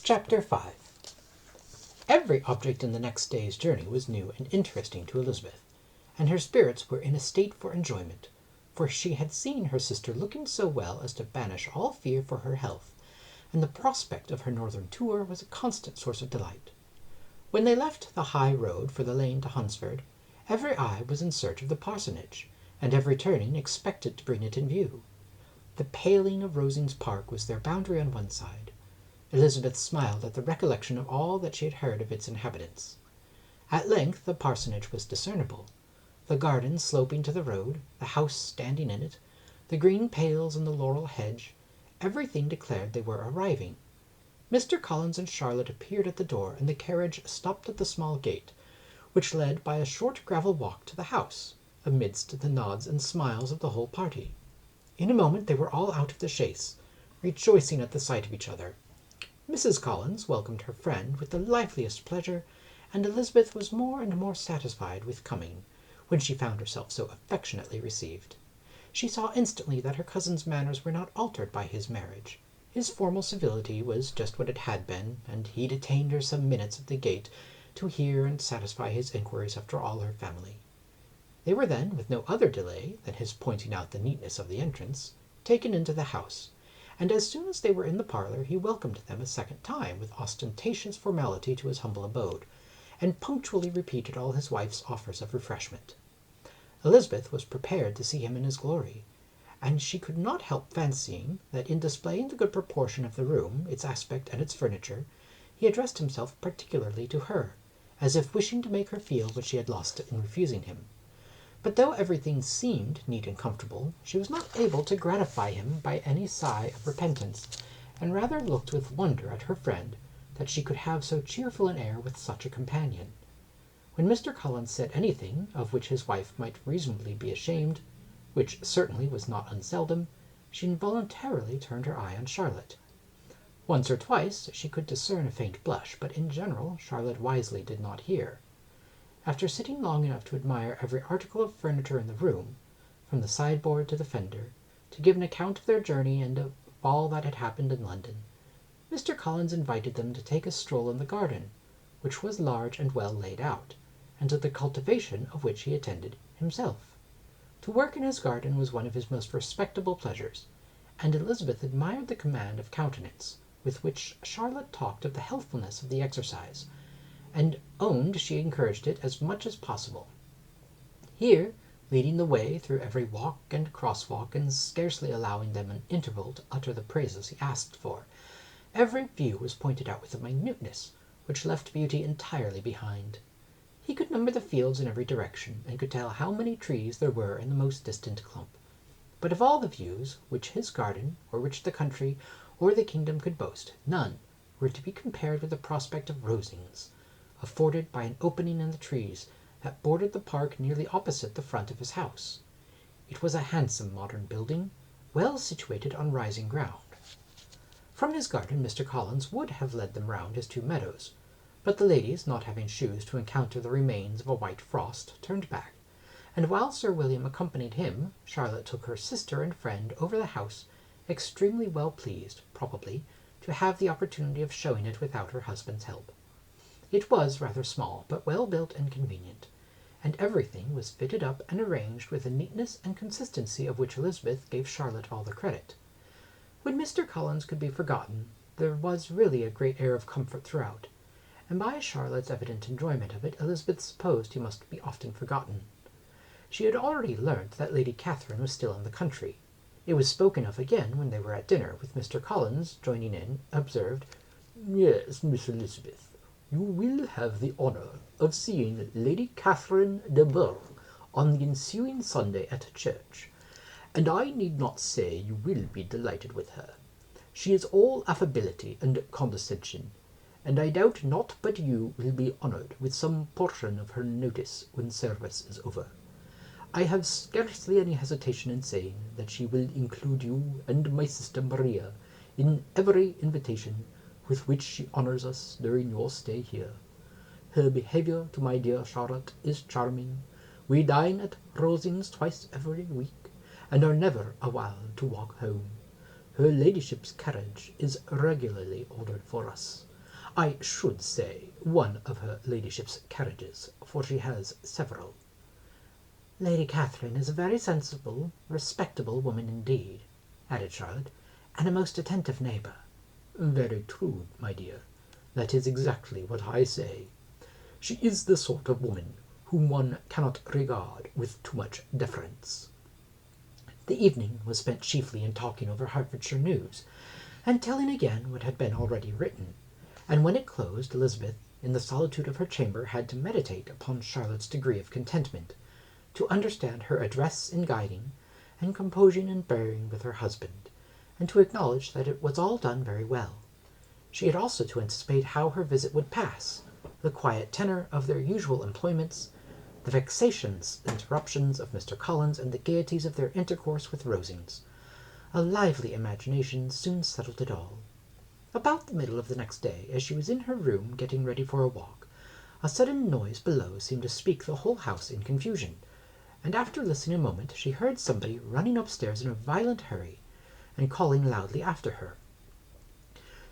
Chapter 5. Every object in the next day's journey was new and interesting to Elizabeth, and her spirits were in a state for enjoyment, for she had seen her sister looking so well as to banish all fear for her health, and the prospect of her northern tour was a constant source of delight. When they left the high road for the lane to Hunsford, every eye was in search of the parsonage, and every turning expected to bring it in view. The paling of Rosings Park was their boundary on one side. Elizabeth smiled at the recollection of all that she had heard of its inhabitants. At length the parsonage was discernible, the garden sloping to the road, the house standing in it, the green pales and the laurel hedge, everything declared they were arriving. Mr. Collins and Charlotte appeared at the door, and the carriage stopped at the small gate, which led by a short gravel walk to the house, amidst the nods and smiles of the whole party. In a moment they were all out of the chaise, rejoicing at the sight of each other. Mrs. Collins welcomed her friend with the liveliest pleasure, and Elizabeth was more and more satisfied with coming, when she found herself so affectionately received. She saw instantly that her cousin's manners were not altered by his marriage. His formal civility was just what it had been, and he detained her some minutes at the gate to hear and satisfy his inquiries after all her family. They were then, with no other delay than his pointing out the neatness of the entrance, taken into the house, and as soon as they were in the parlour he welcomed them a second time with ostentatious formality to his humble abode, and punctually repeated all his wife's offers of refreshment. Elizabeth was prepared to see him in his glory, and she could not help fancying that in displaying the good proportion of the room, its aspect and its furniture, he addressed himself particularly to her, as if wishing to make her feel what she had lost in refusing him. But though everything seemed neat and comfortable, she was not able to gratify him by any sigh of repentance, and rather looked with wonder at her friend that she could have so cheerful an air with such a companion. When Mr. Collins said anything of which his wife might reasonably be ashamed, which certainly was not unseldom, she involuntarily turned her eye on Charlotte. Once or twice she could discern a faint blush, but in general Charlotte wisely did not hear. After sitting long enough to admire every article of furniture in the room, from the sideboard to the fender, to give an account of their journey and of all that had happened in London, Mr. Collins invited them to take a stroll in the garden, which was large and well laid out, and to the cultivation of which he attended himself. To work in his garden was one of his most respectable pleasures, and Elizabeth admired the command of countenance with which Charlotte talked of the healthfulness of the exercise, and owned she encouraged it as much as possible. Here, leading the way through every walk and crosswalk, and scarcely allowing them an interval to utter the praises he asked for, every view was pointed out with a minuteness which left beauty entirely behind. He could number the fields in every direction, and could tell how many trees there were in the most distant clump. But of all the views which his garden, or which the country, or the kingdom could boast, none were to be compared with the prospect of Rosings, afforded by an opening in the trees that bordered the park nearly opposite the front of his house. It was a handsome modern building, well situated on rising ground. From his garden Mr. Collins would have led them round his two meadows, but the ladies, not having shoes to encounter the remains of a white frost, turned back, and while Sir William accompanied him, Charlotte took her sister and friend over the house, extremely well pleased, probably, to have the opportunity of showing it without her husband's help. It was rather small, but well built and convenient, and everything was fitted up and arranged with a neatness and consistency of which Elizabeth gave Charlotte all the credit. When Mr. Collins could be forgotten, there was really a great air of comfort throughout, and by Charlotte's evident enjoyment of it, Elizabeth supposed he must be often forgotten. She had already learnt that Lady Catherine was still in the country. It was spoken of again when they were at dinner, with Mr. Collins, joining in, observed, "Yes, Miss Elizabeth, you will have the honour of seeing Lady Catherine de Bourgh on the ensuing Sunday at church, and I need not say you will be delighted with her. She is all affability and condescension, and I doubt not but you will be honoured with some portion of her notice when service is over. I have scarcely any hesitation in saying that she will include you and my sister Maria in every invitation with which she honours us during your stay here. Her behaviour to my dear Charlotte is charming. We dine at Rosings twice every week, and are never a while to walk home. Her ladyship's carriage is regularly ordered for us. I should say one of her ladyship's carriages, for she has several. Lady Catherine is a very sensible, respectable woman indeed, added Charlotte, and a most attentive neighbour. Very true, my dear. That is exactly what I say. She is the sort of woman whom one cannot regard with too much deference. The evening was spent chiefly in talking over Hertfordshire news, and telling again what had been already written, and when it closed, Elizabeth, in the solitude of her chamber, had to meditate upon Charlotte's degree of contentment, to understand her address in guiding, and composing and bearing with her husband, and to acknowledge that it was all done very well. She had also to anticipate how her visit would pass, the quiet tenor of their usual employments, the vexations, interruptions of Mr. Collins, and the gaieties of their intercourse with Rosings. A lively imagination soon settled it all. About the middle of the next day, as she was in her room getting ready for a walk, a sudden noise below seemed to speak the whole house in confusion, and after listening a moment she heard somebody running upstairs in a violent hurry, and calling loudly after her.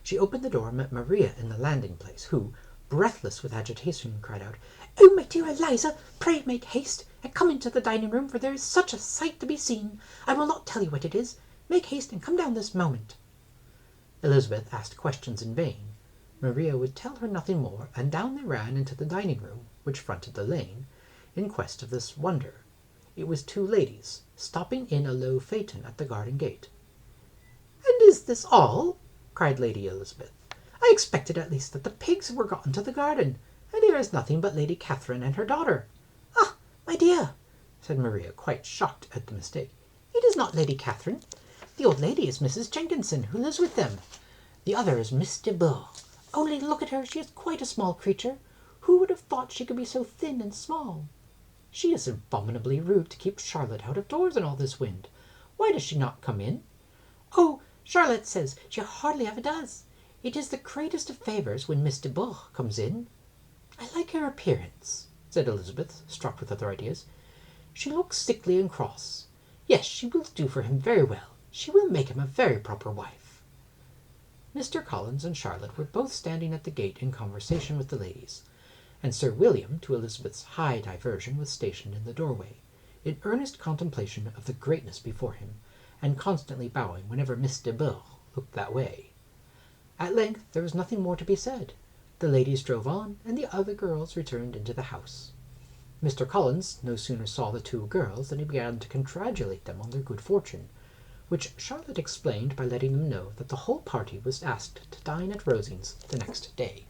She opened the door and met Maria in the landing-place, who, breathless with agitation, cried out, "Oh, my dear Eliza, pray make haste, and come into the dining-room, for there is such a sight to be seen. I will not tell you what it is. Make haste and come down this moment." Elizabeth asked questions in vain. Maria would tell her nothing more, and down they ran into the dining-room, which fronted the lane, in quest of this wonder. It was two ladies, stopping in a low phaeton at the garden gate. "And is this all?" cried Lady Elizabeth. "I expected at least that the pigs were got into the garden, and here is nothing but Lady Catherine and her daughter." "Ah, my dear," said Maria, quite shocked at the mistake, "it is not Lady Catherine. The old lady is Mrs. Jenkinson, who lives with them. The other is Miss de Bourgh. Only look at her, she is quite a small creature. Who would have thought she could be so thin and small? She is abominably rude to keep Charlotte out of doors in all this wind. Why does she not come in?" "Oh, Charlotte says she hardly ever does. It is the greatest of favours when Miss de Bourgh comes in." "I like her appearance," said Elizabeth, struck with other ideas. "She looks sickly and cross. Yes, she will do for him very well. She will make him a very proper wife." Mr. Collins and Charlotte were both standing at the gate in conversation with the ladies, and Sir William, to Elizabeth's high diversion, was stationed in the doorway, in earnest contemplation of the greatness before him, and constantly bowing whenever Miss de Bourgh looked that way. At length there was nothing more to be said. The ladies drove on, and the other girls returned into the house. Mr. Collins no sooner saw the two girls than he began to congratulate them on their good fortune, which Charlotte explained by letting them know that the whole party was asked to dine at Rosings the next day.